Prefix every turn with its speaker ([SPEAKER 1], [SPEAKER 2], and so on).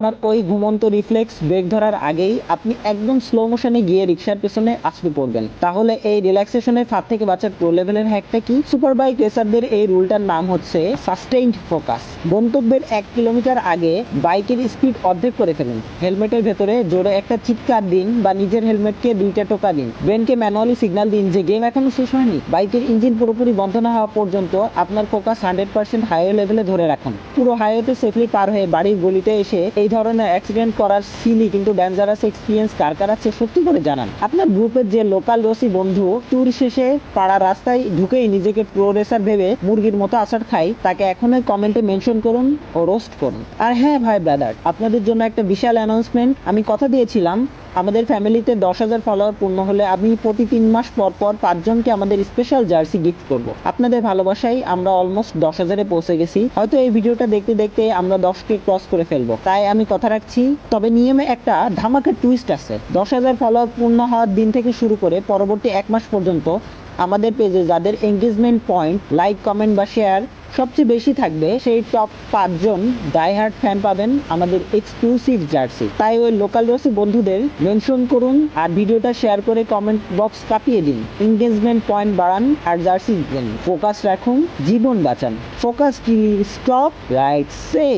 [SPEAKER 1] আপনার ওই ঘুমন্ত রিফ্লেক্স ব্রেক ধরার আগেই আপনি একদম স্লো মোশনে গিয়ে রিক্সার পেছনে আছড়ে পড়বেন। তাহলে এই রিল্যাক্সেশনের ফাঁদ থেকে বাঁচার প্রো লেভেলের হ্যাকটা কি? সুপার বাইক রেসারদের এই রুলটার নাম হচ্ছে সাস্টেইনড ফোকাস। গন্তব্যের 1 কিলোমিটার আগে বাইকের স্পিড অর্ধেক করে ফেলুন। হেলমেটের ভেতরে জোরে একটা চিৎকার দিন বা নিজের হেলমেটকে 2টা টোকা দিন। ব্রেনকে ম্যানুয়ালি সিগন্যাল দিন যে গেম এখনো শেষ হয়নি। বাইকের ইঞ্জিন পুরোপুরি বন্ধ না হওয়া পর্যন্ত আপনার ফোকাস 100% হাইওয়ে লেভেলে ধরে রাখুন। পুরো হাইওয়েতে সেফলি পার হয়ে বাড়ির গলিতে এসে এই ধরনের অ্যাক্সিডেন্ট করার সিলি কিন্তু ডেঞ্জারাস এক্সপিরিয়েন্স কার কার আছে সত্যি করে জানান। আপনার গ্রুপের যে লোকাল রসি বন্ধু ট্যুর শেষে পাড়া রাস্তায় ঢুকেই নিজেকে প্রো রেসার ভেবে মুরগির মতো আছাড় খায়, তাকে এখনই কমেন্টে মেনশন করুন ও রোস্ট করুন। আর হ্যাঁ ভাই ব্রাদার, আপনাদের জন্য একটা বিশাল অ্যানাউন্সমেন্ট। আমি কথা দিয়েছিলাম আমাদের ফ্যামিলিতে 10,000 ফলোয়ার পূর্ণ হলে আমি প্রতি 3 মাস পর পর 5 জনকে আমাদের স্পেশাল জার্সি গিফট করব। আপনাদের ভালোবাসায় আমরা অলমোস্ট 10,000-এ পৌঁছে গেছি। হয়তো এই ভিডিওটা দেখতে দেখতে আমরা 10কে ক্রস করে ফেলবো, তাই আমি কথা রাখছি। তবে নিয়মে একটা ধামাকা টুইস্ট আছে। 10,000 ফলোয়ার পূর্ণ হওয়ার দিন থেকে শুরু করে পরবর্তী 1 মাস পর্যন্ত আমাদের পেজে যাদের এঙ্গেজমেন্ট পয়েন্ট, লাইক, কমেন্ট বা শেয়ার সবচেয়ে বেশি থাকবে সেই টপ 5 জন ডাইহার্ট ফ্যান পাবেন আমাদের এক্সক্লুসিভ জার্সি। তাই ওই লোকাল রসি বন্ধুদের মেনশন করুন আর ভিডিওটা শেয়ার করে কমেন্ট বক্স কাঁপিয়ে দিন। এঙ্গেজমেন্ট পয়েন্ট বাড়ান আর জার্সি দিন। ফোকাস রাখুন, জীবন বাঁচান। ফোকাস কি স্টপ রাইট সে।